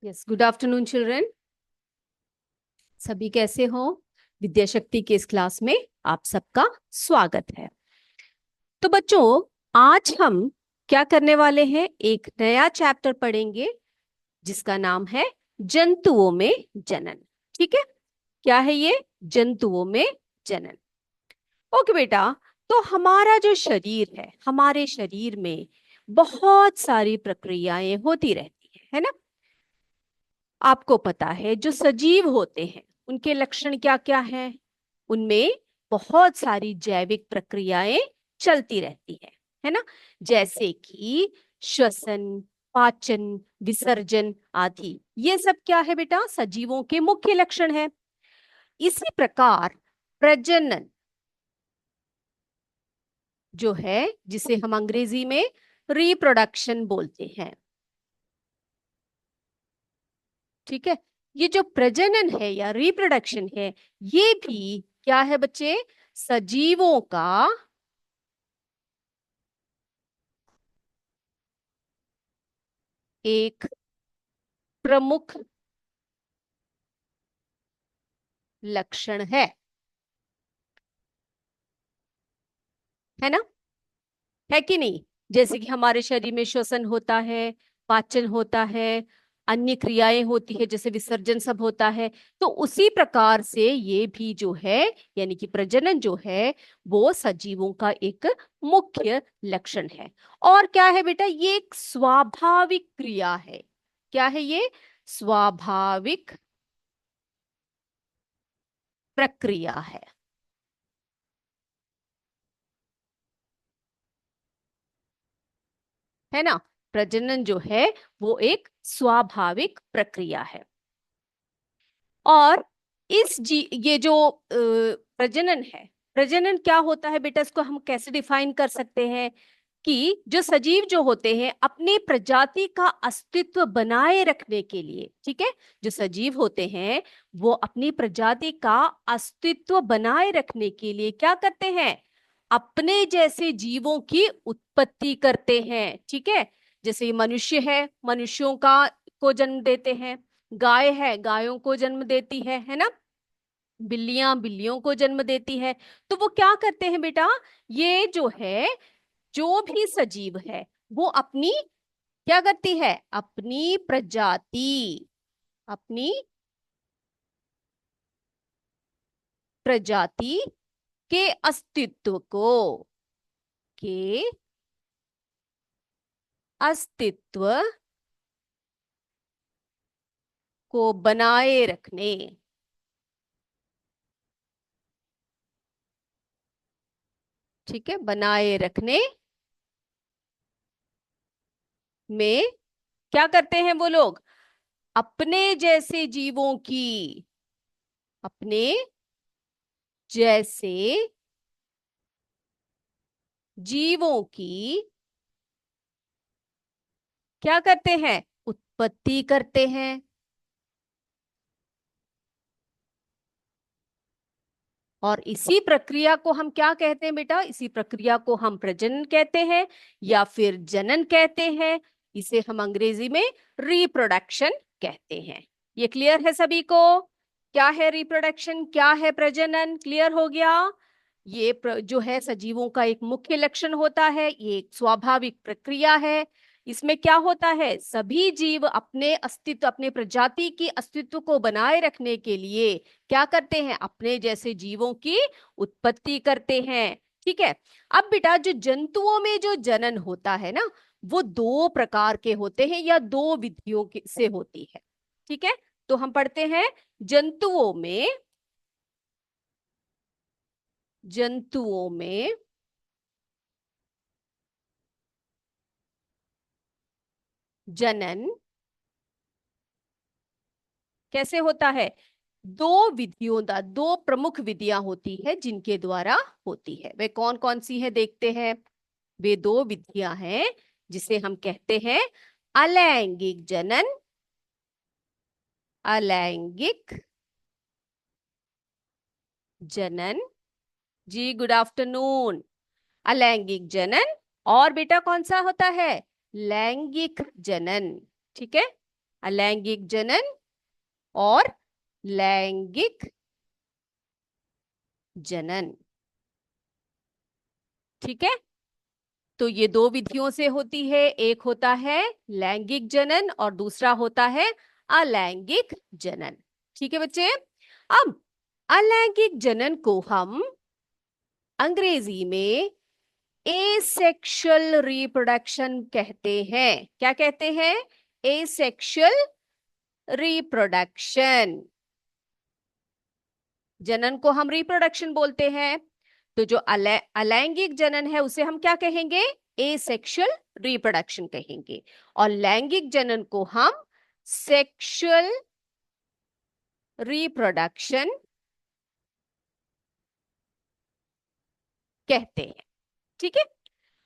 Yes, good afternoon children. सभी कैसे हो? विद्याशक्ति के इस क्लास में आप सबका स्वागत है। तो बच्चों, आज हम क्या करने वाले हैं? एक नया चैप्टर पढ़ेंगे जिसका नाम है जंतुओं में जनन। ठीक है, क्या है ये? जंतुओं में जनन। ओके बेटा, तो हमारा जो शरीर है, हमारे शरीर में बहुत सारी प्रक्रियाएं होती रहती है ना? आपको पता है जो सजीव होते हैं उनके लक्षण क्या क्या हैं? उनमें बहुत सारी जैविक प्रक्रियाएं चलती रहती है ना? जैसे कि श्वसन, पाचन, विसर्जन आदि। ये सब क्या है बेटा? सजीवों के मुख्य लक्षण है। इसी प्रकार प्रजनन जो है, जिसे हम अंग्रेजी में रिप्रोडक्शन बोलते हैं, ठीक है, ये जो प्रजनन है या रिप्रोडक्शन है, ये भी क्या है बच्चे? सजीवों का एक प्रमुख लक्षण है ना? है कि नहीं? जैसे कि हमारे शरीर में श्वसन होता है, पाचन होता है, अन्य क्रियाएं होती है जैसे विसर्जन सब होता है। तो उसी प्रकार से ये भी जो है, यानी कि प्रजनन जो है, वो सजीवों का एक मुख्य लक्षण है। और क्या है बेटा? ये एक स्वाभाविक क्रिया है। क्या है ये? स्वाभाविक प्रक्रिया है ना? प्रजनन जो है वो एक स्वाभाविक प्रक्रिया है। और ये जो प्रजनन है, प्रजनन क्या होता है बेटा? इसको हम कैसे डिफाइन कर सकते हैं? कि जो सजीव जो होते हैं अपनी प्रजाति का अस्तित्व बनाए रखने के लिए, ठीक है, जो सजीव होते हैं वो अपनी प्रजाति का अस्तित्व बनाए रखने के लिए क्या करते हैं? अपने जैसे जीवों की उत्पत्ति करते हैं। ठीक है, जैसे ये मनुष्य है, मनुष्यों का को जन्म देते हैं। गाय है, गायों को जन्म देती है ना? बिल्लियां बिल्लियों को जन्म देती है। तो वो क्या करते हैं बेटा? ये जो है, जो भी सजीव है, वो अपनी क्या करती है? अपनी प्रजाति, अपनी प्रजाति के अस्तित्व को, के अस्तित्व को बनाए रखने, ठीक है, बनाए रखने में क्या करते हैं वो लोग? अपने जैसे जीवों की, अपने जैसे जीवों की क्या करते हैं? उत्पत्ति करते हैं। और इसी प्रक्रिया को हम क्या कहते हैं बेटा? इसी प्रक्रिया को हम प्रजनन कहते हैं या फिर जनन कहते हैं। इसे हम अंग्रेजी में रिप्रोडक्शन कहते हैं। ये क्लियर है सभी को? क्या है रिप्रोडक्शन, क्या है प्रजनन? क्लियर हो गया? जो है सजीवों का एक मुख्य लक्षण होता है, ये एक स्वाभाविक प्रक्रिया है। इसमें क्या होता है? सभी जीव अपने अस्तित्व, अपने प्रजाति की अस्तित्व को बनाए रखने के लिए क्या करते हैं? अपने जैसे जीवों की उत्पत्ति करते हैं। ठीक है। अब बेटा, जो जंतुओं में जो जनन होता है ना, वो दो प्रकार के होते हैं या दो विधियों से होती है। ठीक है, तो हम पढ़ते हैं जंतुओं में, जंतुओं में जनन कैसे होता है? दो विधियों का, दो प्रमुख विधियां होती है जिनके द्वारा होती है। वे कौन कौन सी है देखते हैं। वे दो विधियां हैं जिसे हम कहते हैं अलैंगिक जनन, अलैंगिक जनन। जी गुड आफ्टरनून। अलैंगिक जनन और बेटा कौन सा होता है? लैंगिक जनन। ठीक है, अलैंगिक जनन और लैंगिक जनन। ठीक है, तो ये दो विधियों से होती है, एक होता है लैंगिक जनन और दूसरा होता है अलैंगिक जनन। ठीक है बच्चे, अब अलैंगिक जनन को हम अंग्रेजी में एसेक्सुअल रिप्रोडक्शन कहते हैं। क्या कहते हैं? Asexual reproduction. जनन को हम रिप्रोडक्शन बोलते हैं, तो जो अलैंगिक जनन है उसे हम क्या कहेंगे? एसेक्सुअल रिप्रोडक्शन कहेंगे। और लैंगिक जनन को हम सेक्सुअल रिप्रोडक्शन कहते हैं। ठीक है,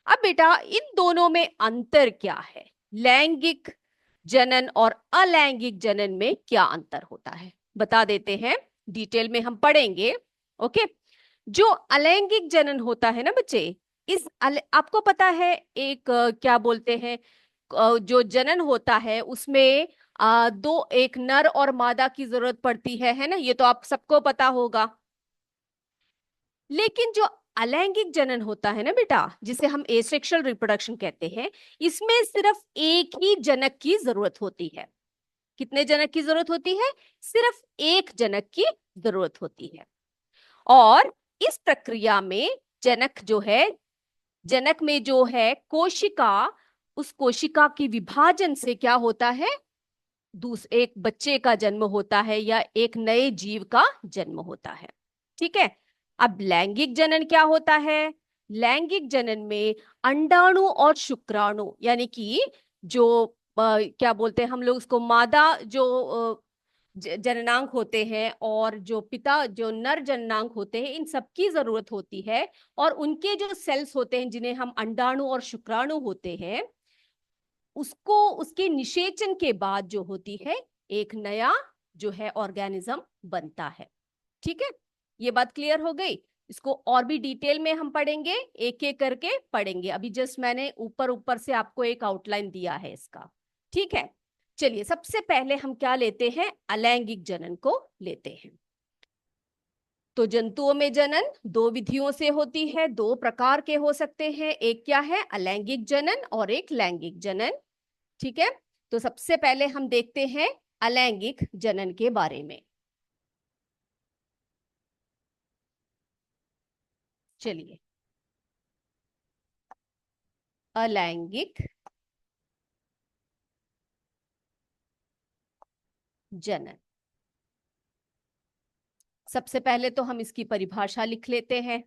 अब बेटा इन दोनों में अंतर क्या है? लैंगिक जनन और अलैंगिक जनन में क्या अंतर होता है बता देते हैं, डिटेल में हम पढ़ेंगे। ओके, जो अलैंगिक जनन होता है ना बच्चे, आपको पता है एक क्या बोलते हैं, जो जनन होता है उसमें दो, एक नर और मादा की जरूरत पड़ती है ना, ये तो आप सबको पता होगा। लेकिन जो अलैंगिक जनन होता है ना बेटा, जिसे हम एसेक्सुअल रिप्रोडक्शन कहते हैं, इसमें सिर्फ एक ही जनक की जरूरत होती है। कितने जनक की जरूरत होती है? सिर्फ एक जनक की जरूरत होती है। और इस प्रक्रिया में जनक जो है, जनक में जो है कोशिका, उस कोशिका की विभाजन से क्या होता है? एक बच्चे का जन्म होता है या एक नए जीव का जन्म होता है। ठीक है, अब लैंगिक जनन क्या होता है? लैंगिक जनन में अंडाणु और शुक्राणु, यानी कि जो क्या बोलते हैं हम लोग उसको, मादा जो जननांग होते हैं और जो पिता जो नर जननांग होते हैं, इन सबकी जरूरत होती है। और उनके जो सेल्स होते हैं जिन्हें हम अंडाणु और शुक्राणु होते हैं, उसको उसके निषेचन के बाद जो होती है एक नया जो है ऑर्गेनिज्म बनता है। ठीक है, ये बात क्लियर हो गई। इसको और भी डिटेल में हम पढ़ेंगे, एक एक करके पढ़ेंगे। अभी जस्ट मैंने ऊपर ऊपर से आपको एक आउटलाइन दिया है इसका। ठीक है, चलिए सबसे पहले हम क्या लेते हैं? अलैंगिक जनन को लेते हैं। तो जंतुओं में जनन दो विधियों से होती है, दो प्रकार के हो सकते हैं, एक क्या है? अलैंगिक जनन और एक लैंगिक जनन। ठीक है, तो सबसे पहले हम देखते हैं अलैंगिक जनन के बारे में। चलिए, अलैंगिक जनन, सबसे पहले तो हम इसकी परिभाषा लिख लेते हैं।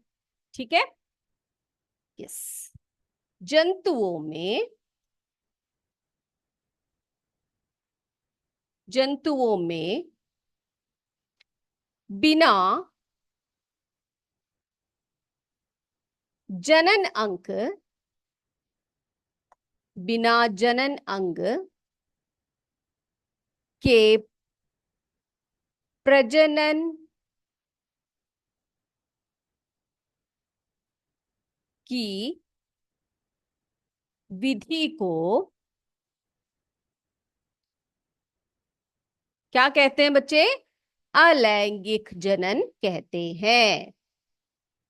ठीक है, यस, जंतुओं में जंतुओं में बिना जनन अंग, बिना जनन अंग के प्रजनन की विधि को क्या कहते हैं बच्चे? अलैंगिक जनन कहते हैं।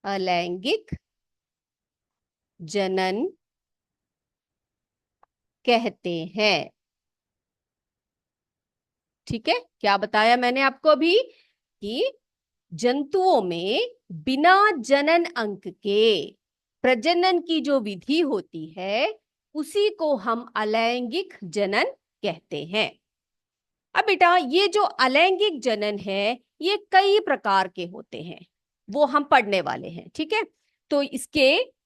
अलैंगिक जनन कहते हैं। ठीक है, क्या बताया मैंने आपको अभी कि जंतुओं में बिना जनन अंग के प्रजनन की जो विधि होती है उसी को हम अलैंगिक जनन कहते हैं। अब बेटा ये जो अलैंगिक जनन है ये कई प्रकार के होते हैं, वो हम पढ़ने वाले हैं। ठीक है, तो इसके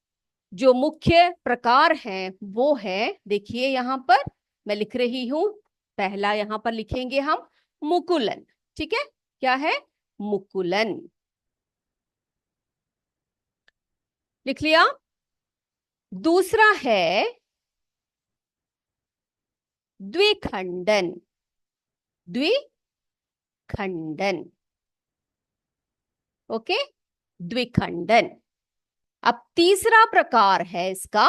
जो मुख्य प्रकार हैं वो है, देखिए यहां पर मैं लिख रही हूं, पहला यहां पर लिखेंगे हम मुकुलन। ठीक है, क्या है? मुकुलन, लिख लिया। दूसरा है द्विखंडन, द्विखंडन। ओके, द्विखंडन। अब तीसरा प्रकार है इसका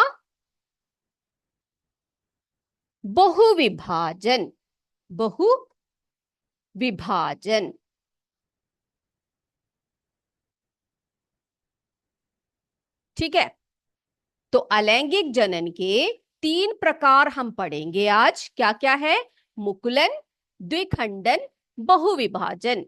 बहुविभाजन, बहु विभाजन। ठीक है, तो अलैंगिक जनन के 3 प्रकार हम पढ़ेंगे आज। क्या क्या है? मुकुलन, द्विखंडन, बहुविभाजन।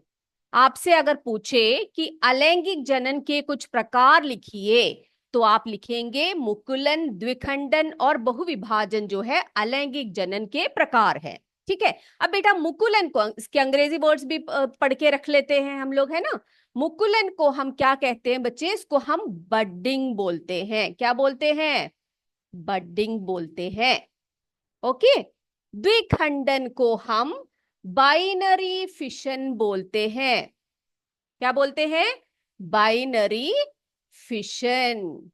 आपसे अगर पूछे कि अलैंगिक जनन के कुछ प्रकार लिखिए, तो आप लिखेंगे मुकुलन, द्विखंडन और बहुविभाजन जो है अलैंगिक जनन के प्रकार है। ठीक है, अब बेटा मुकुलन को इसके अंग्रेजी वर्ड्स भी पढ़ के रख लेते हैं हम लोग, है ना। मुकुलन को हम क्या कहते हैं बच्चे? इसको हम बडिंग बोलते हैं। क्या बोलते हैं? बडिंग बोलते हैं। ओके। द्विखंडन को हम बाइनरी फिशन बोलते हैं। क्या बोलते हैं? Binary fission.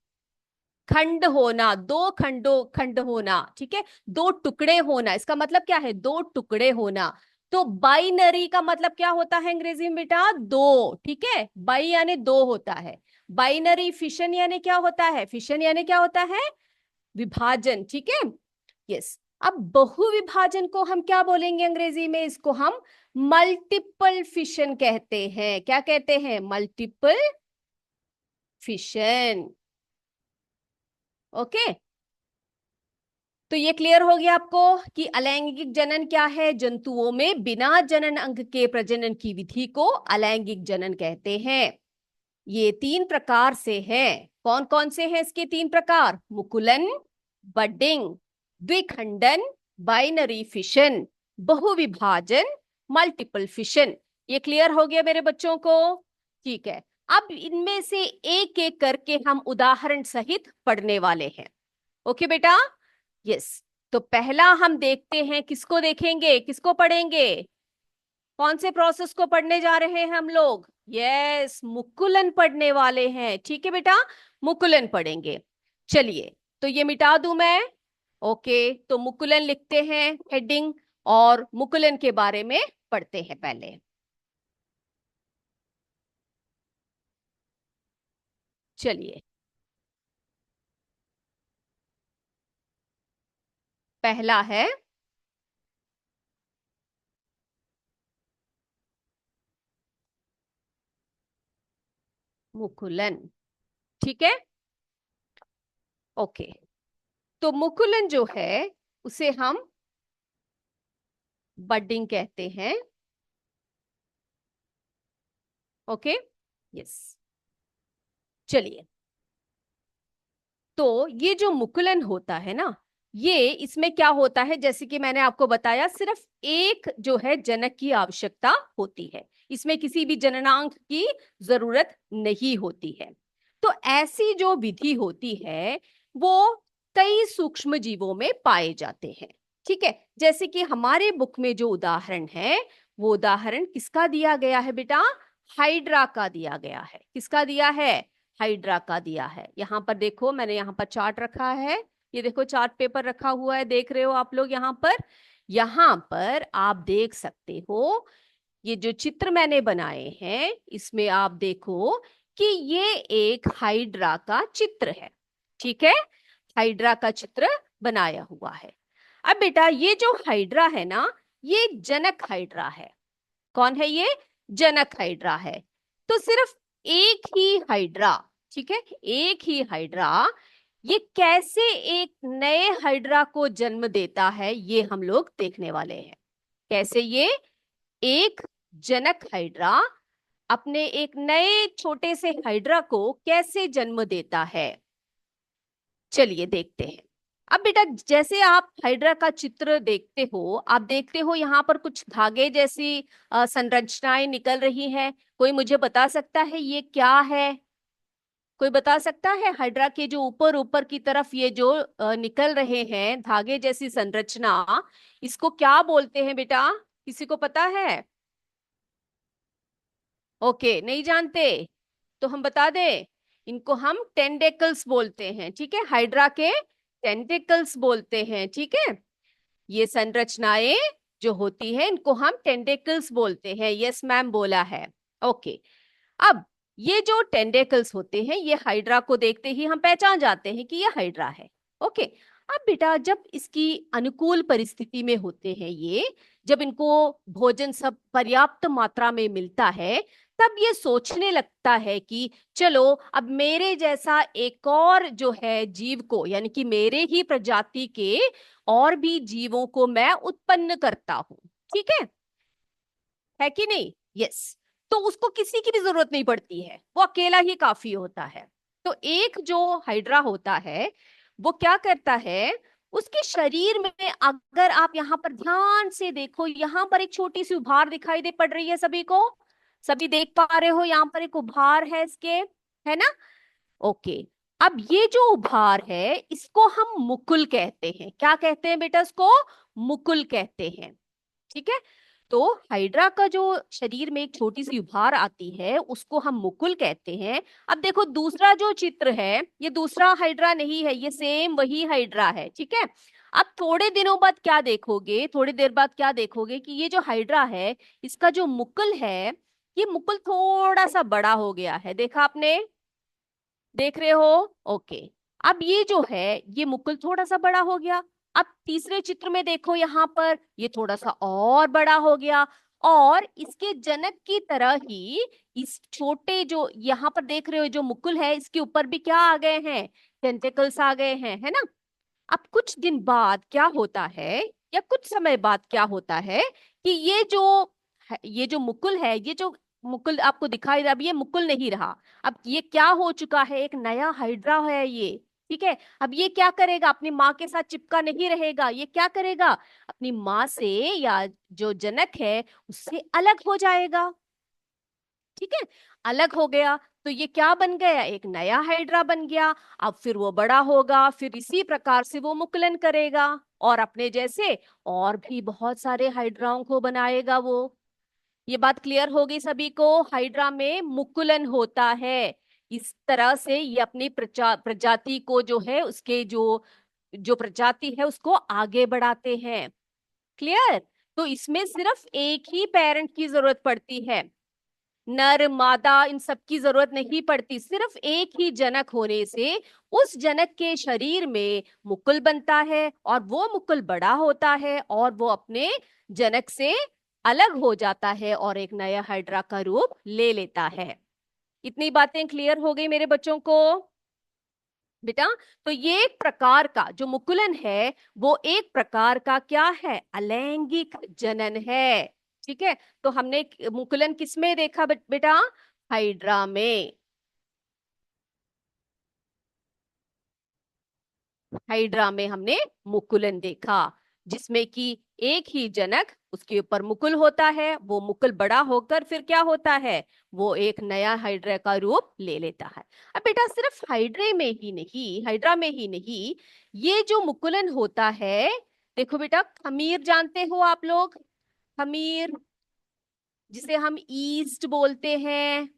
खंड होना, दो खंड होना, ठीक है, दो टुकड़े होना, इसका मतलब क्या है? दो टुकड़े होना। तो बाइनरी का मतलब क्या होता है अंग्रेजी में बेटा? दो। ठीक है, बाई यानी दो होता है। बाइनरी फिशन यानी क्या होता है? फिशन यानी क्या होता है? विभाजन। ठीक है, यस। अब बहुविभाजन को हम क्या बोलेंगे अंग्रेजी में? इसको हम मल्टीपल फिशन कहते हैं। क्या कहते हैं? Multiple fission. ओके, तो ये क्लियर हो गया आपको कि अलैंगिक जनन क्या है। जंतुओं में बिना जनन अंग के प्रजनन की विधि को अलैंगिक जनन कहते हैं। ये 3 प्रकार से है। कौन कौन से हैं इसके 3 प्रकार? मुकुलन, बडिंग, द्विखंडन, बाइनरी फिशन, बहुविभाजन, मल्टीपल फिशन। ये क्लियर हो गया मेरे बच्चों को? ठीक है, अब इनमें से एक एक करके हम उदाहरण सहित पढ़ने वाले हैं। ओके बेटा, यस। तो पहला हम देखते हैं, किसको देखेंगे, किसको पढ़ेंगे? कौन से प्रोसेस को पढ़ने जा रहे हैं हम लोग? यस, मुकुलन पढ़ने वाले हैं। ठीक है बेटा, मुकुलन पढ़ेंगे। चलिए, तो ये मिटा दूं मैं। ओके, तो मुकुलन लिखते हैं हेडिंग, और मुकुलन के बारे में पढ़ते हैं पहले। चलिए, पहला है मुकुलन। ठीक है, ओके। तो मुकुलन जो है उसे हम बडिंग कहते हैं। Okay, yes. चलिए, तो ये जो मुकुलन होता है ना, ये इसमें क्या होता है, जैसे कि मैंने आपको बताया, सिर्फ एक जो है जनक की आवश्यकता होती है। इसमें किसी भी जननांग की जरूरत नहीं होती है। तो ऐसी जो विधि होती है वो कई सूक्ष्म जीवों में पाए जाते हैं। ठीक है, जैसे कि हमारे बुक में जो उदाहरण है, वो उदाहरण किसका दिया गया है बेटा? हाइड्रा का दिया गया है। किसका दिया है? हाइड्रा का दिया है। यहाँ पर देखो, मैंने यहाँ पर चार्ट रखा है। ये देखो, चार्ट पेपर रखा हुआ है, देख रहे हो आप लोग यहाँ पर। यहाँ पर आप देख सकते हो, ये जो चित्र मैंने बनाए हैं, इसमें आप देखो कि ये एक हाइड्रा का चित्र है। ठीक है, हाइड्रा का चित्र बनाया हुआ है। अब बेटा, ये जो हाइड्रा है ना, ये जनक हाइड्रा है। कौन है ये? जनक हाइड्रा है। तो सिर्फ एक ही हाइड्रा, ठीक है, एक ही हाइड्रा, ये कैसे एक नए हाइड्रा को जन्म देता है, ये हम लोग देखने वाले हैं। कैसे ये एक जनक हाइड्रा अपने एक नए छोटे से हाइड्रा को कैसे जन्म देता है, चलिए देखते हैं। अब बेटा, जैसे आप हाइड्रा का चित्र देखते हो, आप देखते हो यहाँ पर कुछ धागे जैसी संरचनाएं निकल रही हैं। कोई मुझे बता सकता है ये क्या है? कोई बता सकता है? हाइड्रा के जो ऊपर ऊपर की तरफ ये जो निकल रहे हैं धागे जैसी संरचना, इसको क्या बोलते हैं बेटा? किसी को पता है? ओके, नहीं जानते? तो हम बता दें, इनको हम टेंडेकल्स बोलते हैं। ठीक है, हाइड्रा के टेंटेकल्स बोलते हैं। ठीक है, ये संरचनाएं जो होती है इनको हम टेंडेकल्स बोलते हैं। यस मैम, बोला है। ओके, अब ये जो टेंडेकल्स होते हैं, ये हाइड्रा को देखते ही हम पहचान जाते हैं कि ये हाइड्रा है। ओके, अब बेटा जब इसकी अनुकूल परिस्थिति में होते हैं ये, जब इनको भोजन सब पर्याप्त मात्रा में मिलता है, तब ये सोचने लगता है कि चलो अब मेरे जैसा एक और जो है जीव को, यानी कि मेरे ही प्रजाति के और भी जीवों को मैं उत्पन्न करता हूं। ठीक है कि नहीं? यस। तो उसको किसी की भी जरूरत नहीं पड़ती है, वो अकेला ही काफी होता है। तो एक जो हाइड्रा होता है वो क्या करता है, उसके शरीर में, अगर आप यहाँ पर ध्यान से देखो, यहाँ पर एक छोटी सी उभार दिखाई दे पड़ रही है सभी को, सभी देख पा रहे हो? यहाँ पर एक उभार है इसके, है ना? ओके। अब ये जो उभार है इसको हम मुकुल कहते हैं। क्या कहते हैं बेटा? इसको मुकुल कहते हैं। ठीक है। तो हाइड्रा का जो शरीर में एक छोटी सी उभार आती है उसको हम मुकुल कहते हैं। अब देखो दूसरा जो चित्र है, ये दूसरा हाइड्रा नहीं है, ये सेम वही हाइड्रा है। ठीक है। अब थोड़े दिनों बाद क्या देखोगे, थोड़ी देर बाद क्या देखोगे कि ये जो हाइड्रा है इसका जो मुकुल है, ये मुकुल थोड़ा सा बड़ा हो गया है। देखा आपने? देख रहे हो? ओके। अब ये जो है ये मुकुल थोड़ा सा बड़ा हो गया। अब तीसरे चित्र में देखो, यहाँ पर ये थोड़ा सा और बड़ा हो गया, और इसके जनक की तरह ही इस छोटे जो यहाँ पर देख रहे हो जो मुकुल है, इसके ऊपर भी क्या आ गए हैं? टेंटिकल्स आ गए हैं, है ना? अब कुछ दिन बाद क्या होता है, या कुछ समय बाद क्या होता है कि ये जो मुकुल है, ये जो मुकुल आपको दिखाई, अब ये मुकुल नहीं रहा, अब ये क्या हो चुका है? एक नया हाइड्रा है ये। ठीक है। अब ये क्या करेगा? अपनी माँ के साथ चिपका नहीं रहेगा, ये क्या करेगा? अपनी माँ से, या जो जनक है उससे अलग हो जाएगा। ठीक है। अलग हो गया तो ये क्या बन गया? एक नया हाइड्रा बन गया। अब फिर वो बड़ा होगा, फिर इसी प्रकार से वो मुकुलन करेगा, और अपने जैसे और भी बहुत सारे हाइड्राओं को बनाएगा वो। ये बात क्लियर हो गई सभी को? हाइड्रा में मुकुलन होता है। इस तरह से ये अपनी प्रजाति को जो है, उसके जो जो प्रजाति है उसको आगे बढ़ाते हैं। क्लियर? तो इसमें सिर्फ एक ही पेरेंट की जरूरत पड़ती है, नर मादा इन सब की जरूरत नहीं पड़ती। सिर्फ एक ही जनक होने से उस जनक के शरीर में मुकुल बनता है, और वो मुकुल बड़ा होता है, और वो अपने जनक से अलग हो जाता है और एक नया हाइड्रा का रूप ले लेता है। इतनी बातें क्लियर हो गई मेरे बच्चों को? बेटा, तो ये एक प्रकार का जो मुकुलन है वो एक प्रकार का क्या है? अलैंगिक जनन है। ठीक है। तो हमने मुकुलन किसमें देखा बेटा? हाइड्रा में। हाइड्रा में हमने मुकुलन देखा, जिसमें कि एक ही जनक, उसके ऊपर मुकुल होता है, वो मुकुल बड़ा होकर फिर क्या होता है? वो एक नया हाइड्रा का रूप ले लेता है। अब बेटा सिर्फ हाइड्रा में ही नहीं, ये जो मुकुलन होता है, देखो बेटा, खमीर जानते हो आप लोग? खमीर, जिसे हम ईस्ट बोलते हैं,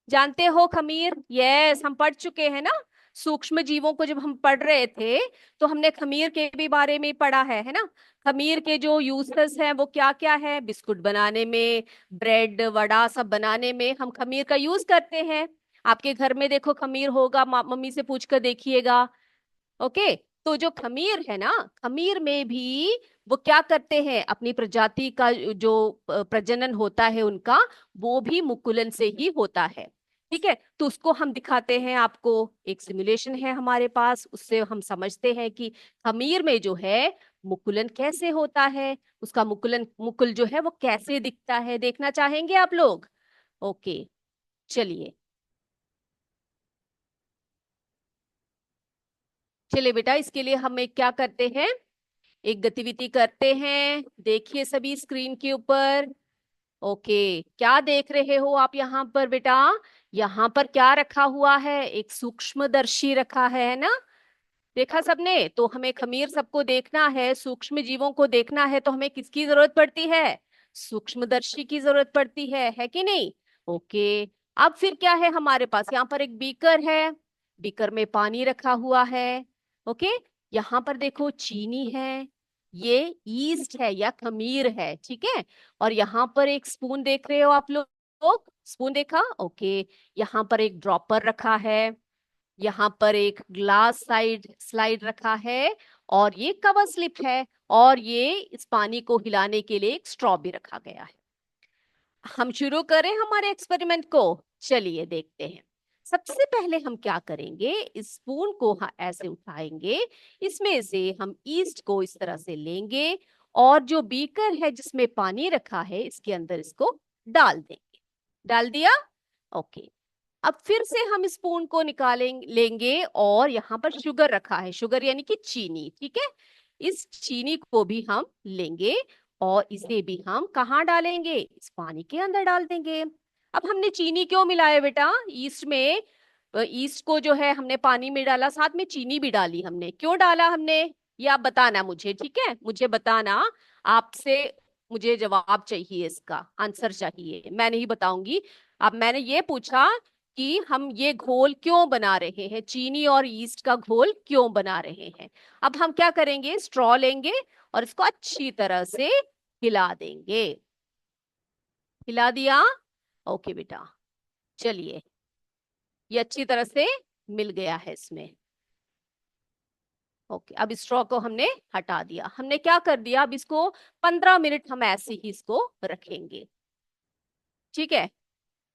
जानते हो खमीर? यस, हम पढ़ चुके हैं ना। सूक्ष्म जीवों को जब हम पढ़ रहे थे तो हमने खमीर के भी बारे में पढ़ा है ना? खमीर के जो यूजेस हैं वो क्या क्या है? बिस्कुट बनाने में, ब्रेड वड़ा सब बनाने में हम खमीर का यूज करते हैं। आपके घर में देखो खमीर होगा, मम्मी से पूछ कर देखिएगा। ओके। तो जो खमीर है ना, खमीर में भी वो क्या करते हैं? अपनी प्रजाति का जो प्रजनन होता है उनका, वो भी मुकुलन से ही होता है। ठीक है। तो उसको हम दिखाते हैं आपको, एक सिमुलेशन है हमारे पास, उससे हम समझते हैं कि खमीर में जो है मुकुलन कैसे होता है, उसका मुकुल जो है वो कैसे दिखता है। देखना चाहेंगे आप लोग? ओके, चलिए। चलिए बेटा, इसके लिए हम एक क्या करते हैं, एक गतिविधि करते हैं। देखिए सभी स्क्रीन के ऊपर। ओके, क्या देख रहे हो आप यहाँ पर बेटा? यहाँ पर क्या रखा हुआ है? एक सूक्ष्मदर्शी रखा है ना? देखा सबने? तो हमें खमीर सबको देखना है, सूक्ष्म जीवों को देखना है, तो हमें किसकी जरूरत पड़ती है? सूक्ष्मदर्शी की जरूरत पड़ती है कि नहीं? ओके। अब फिर क्या है हमारे पास? यहाँ पर एक बीकर है, बीकर में पानी रखा हुआ है। ओके। यहाँ पर देखो चीनी है, ये ईस्ट है या खमीर है। ठीक है। और यहाँ पर एक स्पून देख रहे हो आप लोग? स्पून देखा? ओके। यहाँ पर एक ड्रॉपर रखा है, यहाँ पर एक ग्लास स्लाइड रखा है, और ये कवर स्लिप है, और ये इस पानी को हिलाने के लिए एक स्ट्रॉ भी रखा गया है। हम शुरू करें हमारे एक्सपेरिमेंट को। चलिए देखते हैं। सबसे पहले हम क्या करेंगे, इस स्पून को ऐसे उठाएंगे, इसमें से हम ईस्ट को इस तरह से लेंगे, और जो बीकर है जिसमें पानी रखा है इसके अंदर इसको डाल देंगे। डाल दिया? ओके। अब फिर से हम स्पून को निकालेंगे, लेंगे, और यहाँ पर शुगर रखा है, शुगर यानी कि चीनी, ठीक है। इस चीनी को भी हम लेंगे, और इसे भी हम कहाँ डालेंगे, इस पानी के अंदर डाल देंगे। अब हमने चीनी क्यों मिलाया बेटा ईस्ट में? ईस्ट को जो है हमने पानी में डाला, साथ में चीनी भी डाली हमने। क्यों डाला हमने, ये आप बताना मुझे, ठीक है, मुझे बताना। आपसे मुझे जवाब चाहिए, इसका आंसर चाहिए, मैं नहीं बताऊंगी। अब मैंने ये पूछा कि हम ये घोल क्यों बना रहे हैं, चीनी और ईस्ट का घोल क्यों बना रहे हैं। अब हम क्या करेंगे, स्ट्रॉ लेंगे और इसको अच्छी तरह से हिला देंगे। हिला दिया? ओके बेटा, चलिए, ये अच्छी तरह से मिल गया है इसमें। ओके, अब स्ट्रॉ को हमने हटा दिया। हमने क्या कर दिया, अब इसको 15 मिनट हम ऐसे ही इसको रखेंगे, ठीक है।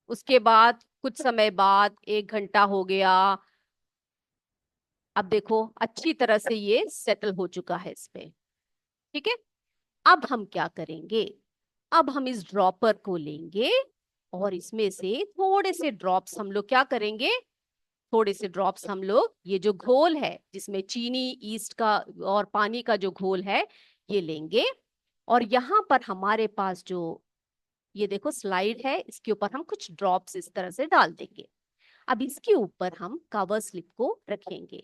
उसके बाद कुछ समय बाद 1 घंटा हो गया। अब देखो अच्छी तरह से ये सेटल हो चुका है इस पे, ठीक है। अब हम क्या करेंगे, अब हम इस ड्रॉपर को लेंगे, और इसमें से थोड़े से ड्रॉप्स हम लोग क्या करेंगे, थोड़े से ड्रॉप्स हम लोग ये जो घोल है जिसमें चीनी ईस्ट का और पानी का जो घोल है ये लेंगे, और यहाँ पर हमारे पास जो ये देखो स्लाइड है, इसके ऊपर हम कुछ ड्रॉप्स इस तरह से डाल देंगे। अब इसके ऊपर हम कवर स्लिप को रखेंगे।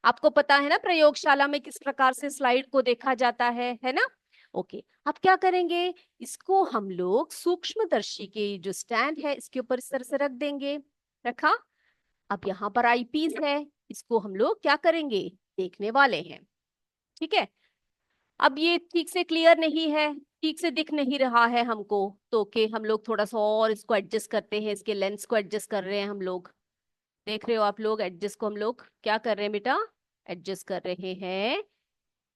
आपको पता है ना प्रयोगशाला में किस प्रकार से स्लाइड को देखा जाता है ना। ओके, अब क्या करेंगे, इसको हम लोग सूक्ष्मदर्शी के जो स्टैंड है इसके ऊपर इस तरह से रख देंगे। रखा? अब यहाँ पर आईपीस है, इसको हम लोग क्या करेंगे, देखने वाले हैं, ठीक है। अब ये ठीक से क्लियर नहीं है, ठीक से दिख नहीं रहा है हमको, तो के हम लोग थोड़ा सा और इसको एडजस्ट करते हैं, इसके लेंस को एडजस्ट कर रहे हैं हम लोग। देख रहे हो आप लोग, एडजस्ट को हम लोग क्या कर रहे हैं बेटा, एडजस्ट कर रहे हैं।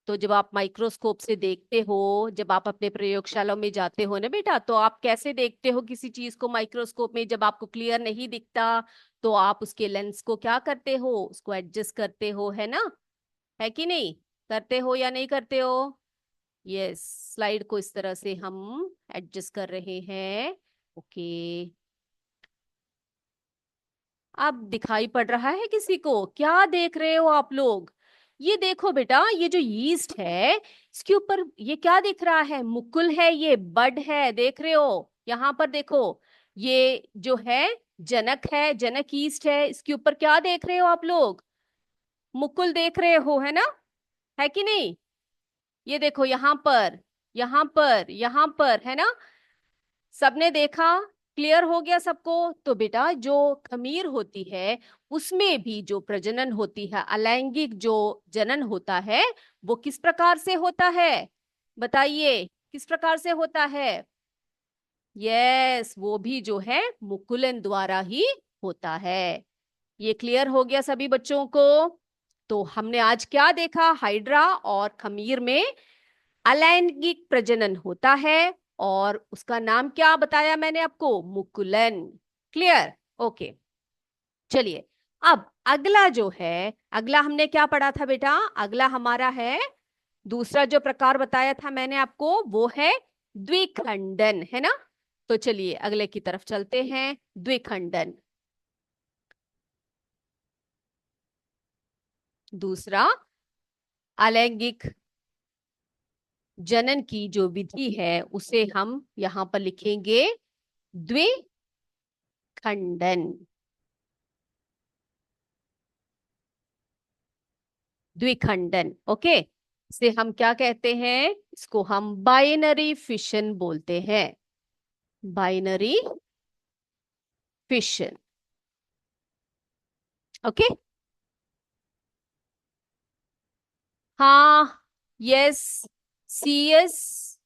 तो जब आप माइक्रोस्कोप से देखते हो, जब आप अपने प्रयोगशाला में जाते हो ना बेटा, तो आप कैसे देखते हो किसी चीज को माइक्रोस्कोप में, जब आपको क्लियर नहीं दिखता तो आप उसके लेंस को क्या करते हो, उसको एडजस्ट करते हो, है ना, है कि नहीं, करते हो या नहीं करते हो। यस, स्लाइड को इस तरह से हम एडजस्ट कर रहे हैं। ओके, अब दिखाई पड़ रहा है किसी को, क्या देख रहे हो आप लोग? ये देखो बेटा, ये जो यीस्ट है इसके ऊपर ये क्या दिख रहा है, मुकुल है, ये बड है, देख रहे हो, यहाँ पर देखो, ये जो है जनक है, जनक यीस्ट है, इसके ऊपर क्या देख रहे हो आप लोग, मुकुल देख रहे हो, है ना, है कि नहीं। ये देखो यहाँ पर, यहाँ पर, यहाँ पर, है ना, सबने देखा, क्लियर हो गया सबको। तो बेटा जो खमीर होती है उसमें भी जो प्रजनन होती है, अलैंगिक जो जनन होता है, वो किस प्रकार से होता है, बताइए, किस प्रकार से होता है। यस, वो भी जो है मुकुलन द्वारा ही होता है। ये क्लियर हो गया सभी बच्चों को। तो हमने आज क्या देखा, हाइड्रा और खमीर में अलैंगिक प्रजनन होता है, और उसका नाम क्या बताया मैंने आपको, मुकुलन। क्लियर? ओके, चलिए। अब अगला जो है, अगला हमने क्या पढ़ा था बेटा, अगला हमारा है दूसरा जो प्रकार बताया था मैंने आपको, वो है द्विखंडन, है ना। तो चलिए अगले की तरफ चलते हैं, द्विखंडन। दूसरा अलैंगिक जनन की जो विधि है उसे हम यहां पर लिखेंगे द्विखंडन। द्विखंडन, ओके। इसे हम क्या कहते हैं, इसको हम बाइनरी फिशन बोलते हैं, बाइनरी फिशन, ओके। हाँ, यस, सीएस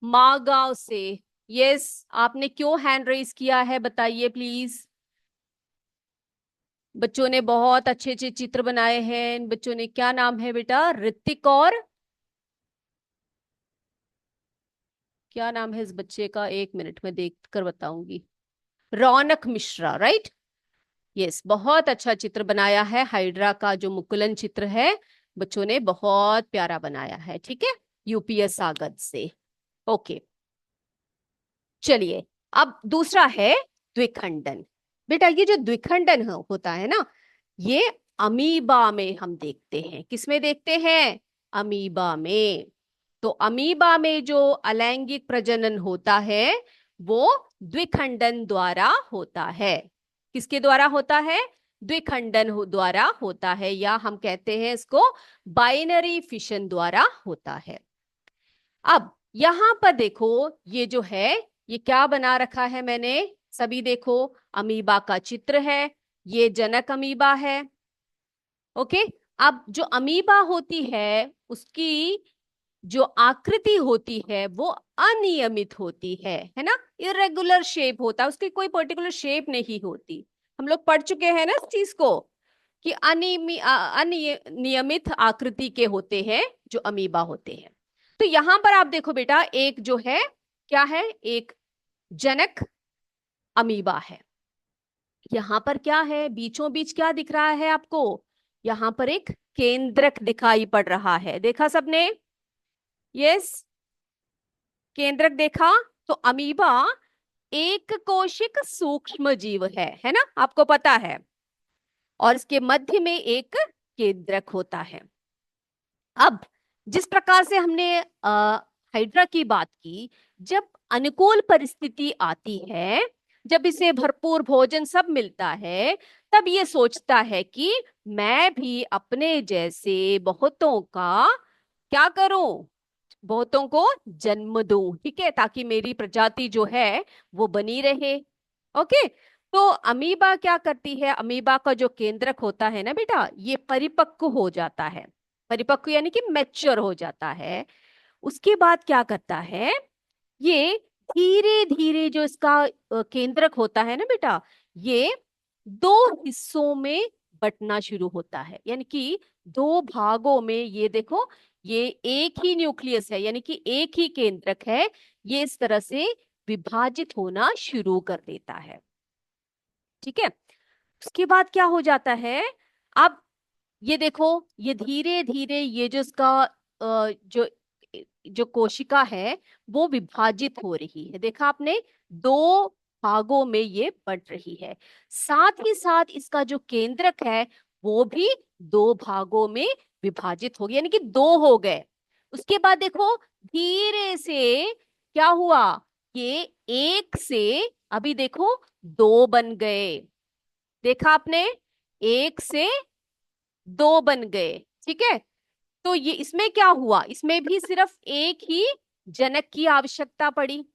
मागांव से। यस, आपने क्यों हैंड रेज किया है बताइए प्लीज। बच्चों ने बहुत अच्छे अच्छे चित्र बनाए हैं। इन बच्चों ने, क्या नाम है बेटा? ऋतिक और क्या नाम है इस बच्चे का? एक मिनट में देख कर बताऊंगी। रौनक मिश्रा, राइट? यस, बहुत अच्छा चित्र बनाया है। हाइड्रा का जो मुकुलन चित्र है, बच्चों ने बहुत प्यारा बनाया है। ठीक है, यूपीएस सागर से। ओके, चलिए। अब दूसरा है द्विखंडन। बेटा ये जो द्विखंडन होता है ना, ये अमीबा में हम देखते हैं। किसमें देखते हैं? अमीबा में। तो अमीबा में जो अलैंगिक प्रजनन होता है वो द्विखंडन द्वारा होता है। किसके द्वारा होता है? द्विखंडन द्वारा होता है, या हम कहते हैं इसको बाइनरी फिशन द्वारा होता है। अब यहां पर देखो, ये जो है, ये क्या बना रखा है मैंने? सभी देखो, अमीबा का चित्र है। ये जनक अमीबा है। ओके। अब जो अमीबा होती है, उसकी जो आकृति होती है वो अनियमित होती है ना? इरेगुलर शेप होता है, उसकी कोई पर्टिकुलर शेप नहीं होती। हम लोग पढ़ चुके हैं ना इस चीज को, कि अनियमित आकृति के होते हैं जो अमीबा होते हैं। तो यहां पर आप देखो बेटा, एक जो है, क्या है? एक जनक अमीबा है। यहां पर क्या है? बीचों बीच क्या दिख रहा है आपको? यहां पर एक केंद्रक दिखाई पड़ रहा है। देखा सबने? यस, केंद्रक देखा। तो अमीबा एक कोशिक सूक्ष्म जीव है ना? आपको पता है। और इसके मध्य में एक केंद्रक होता है। अब जिस प्रकार से हमने हाइड्रा की बात की, जब अनुकूल परिस्थिति आती है, जब इसे भरपूर भोजन सब मिलता है, तब ये सोचता है कि मैं भी अपने जैसे बहुतों का क्या करूं? बहुतों को जन्म दूं, ठीक है, ताकि मेरी प्रजाति जो है वो बनी रहे। ओके। तो अमीबा क्या करती है? अमीबा का जो केंद्रक होता है ना बेटा, ये परिपक्व हो जाता है। परिपक्व यानी कि मैच्योर हो जाता है। उसके बाद क्या करता है? ये धीरे धीरे जो इसका केंद्रक होता है ना बेटा, ये दो हिस्सों में बंटना शुरू होता है। यानी कि दो भागों में, ये देखो, ये एक ही न्यूक्लियस है, यानी कि एक ही केंद्रक है। ये इस तरह से विभाजित होना शुरू कर देता है। ठीक है। उसके बाद क्या हो जाता है? अब ये देखो, ये धीरे धीरे ये जो इसका जो जो कोशिका है वो विभाजित हो रही है। देखा आपने? दो भागों में ये बट रही है। साथ ही साथ इसका जो केंद्रक है वो भी दो भागों में विभाजित हो गया, यानी कि दो हो गए। उसके बाद देखो, धीरे से क्या हुआ? ये एक से अभी देखो दो बन गए। देखा आपने? एक से दो बन गए। ठीक है। तो ये इसमें क्या हुआ? इसमें भी सिर्फ एक ही जनक की आवश्यकता पड़ी।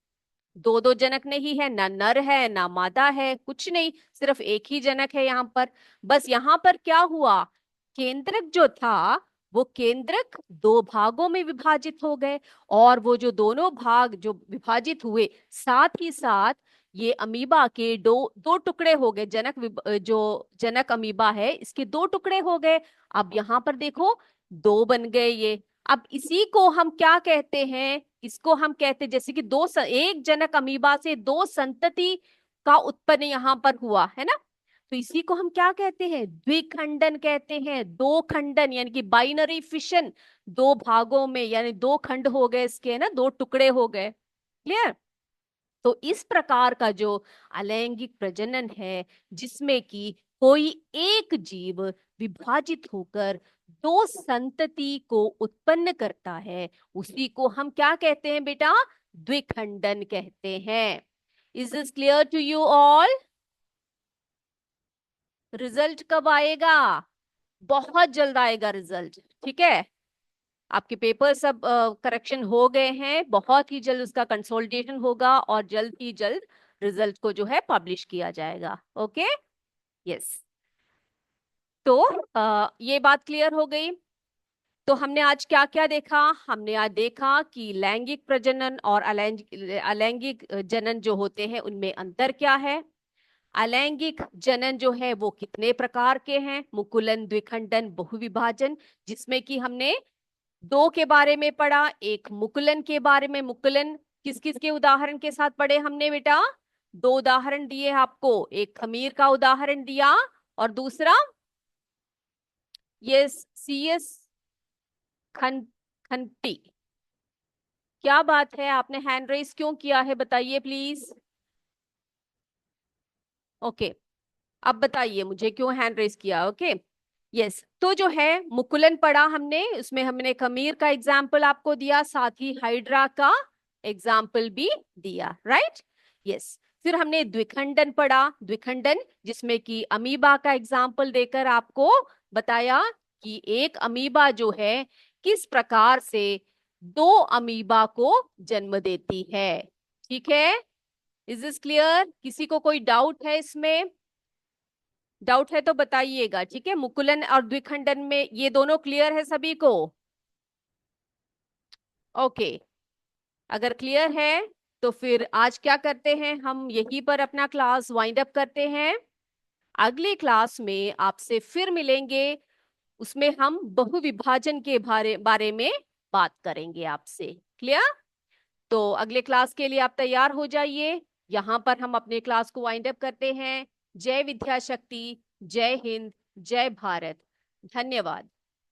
दो दो जनक नहीं है, ना नर है ना मादा है, कुछ नहीं, सिर्फ एक ही जनक है यहाँ पर। बस यहाँ पर क्या हुआ? केंद्रक जो था वो केंद्रक दो भागों में विभाजित हो गए। और वो जो दोनों भाग जो विभाजित हुए, साथ ही साथ ये अमीबा के दो दो टुकड़े हो गए। जो जनक अमीबा है, इसके दो टुकड़े हो गए। अब यहाँ पर देखो, दो बन गए ये। अब इसी को हम क्या कहते हैं? इसको हम कहते हैं, जैसे कि एक जनक अमीबा से दो संतति का उत्पन्न यहाँ पर हुआ है ना, तो इसी को हम क्या कहते हैं? द्विखंडन कहते हैं। दो खंडन यानी कि बाइनरी फिशन, दो भागों में, यानी दो खंड हो गए इसके, ना, दो टुकड़े हो गए। क्लियर? तो इस प्रकार का जो अलैंगिक प्रजनन है, जिसमें कि कोई एक जीव विभाजित होकर दो संतति को उत्पन्न करता है, उसी को हम क्या कहते हैं बेटा? द्विखंडन कहते हैं। Is this clear to you all? Result कब आएगा? बहुत जल्द आएगा रिजल्ट। ठीक है। आपके पेपर सब करेक्शन हो गए हैं, बहुत ही जल्द उसका कंसोलिडेशन होगा और जल्द ही जल्द रिजल्ट को जो है पब्लिश किया जाएगा। ओके। यस। तो ये बात क्लियर हो गई। तो हमने आज क्या क्या देखा? हमने आज देखा कि लैंगिक प्रजनन और अलैंगिक अलैंगिक जनन जो होते हैं उनमें अंतर क्या है। अलैंगिक जनन जो है वो कितने प्रकार के हैं, मुकुलन, द्विखंडन, बहुविभाजन, जिसमें कि हमने दो के बारे में पढ़ा, एक मुकुलन के बारे में। मुकुलन किस किस के उदाहरण के साथ पढ़े हमने बेटा? दो उदाहरण दिए आपको, एक खमीर का उदाहरण दिया और दूसरा ये CS खंटी। क्या बात है, आपने हैंड रेस क्यों किया है, बताइए प्लीज। ओके, अब बताइए मुझे क्यों हैंड रेस किया। ओके, यस, तो जो है मुकुलन पढ़ा हमने, उसमें हमने खमीर का एग्जाम्पल आपको दिया, साथ ही हाइड्रा का एग्जाम्पल भी दिया, राइट। यस, फिर हमने द्विखंडन पढ़ा, द्विखंडन जिसमें कि अमीबा का एग्जाम्पल देकर आपको बताया कि एक अमीबा जो है किस प्रकार से दो अमीबा को जन्म देती है। ठीक है, इज दिस क्लियर? किसी को कोई डाउट है इसमें? डाउट है तो बताइएगा, ठीक है। मुकुलन और द्विखंडन में ये दोनों क्लियर है सभी को? ओके, अगर क्लियर है तो फिर आज क्या करते हैं, हम यहीं पर अपना क्लास वाइंड अप करते हैं। अगले क्लास में आपसे फिर मिलेंगे, उसमें हम बहुविभाजन के बारे में बात करेंगे आपसे। क्लियर? तो अगले क्लास के लिए आप तैयार हो जाइए। यहाँ पर हम अपने क्लास को वाइंड अप करते हैं। जय विद्या शक्ति, जय हिंद, जय भारत, धन्यवाद।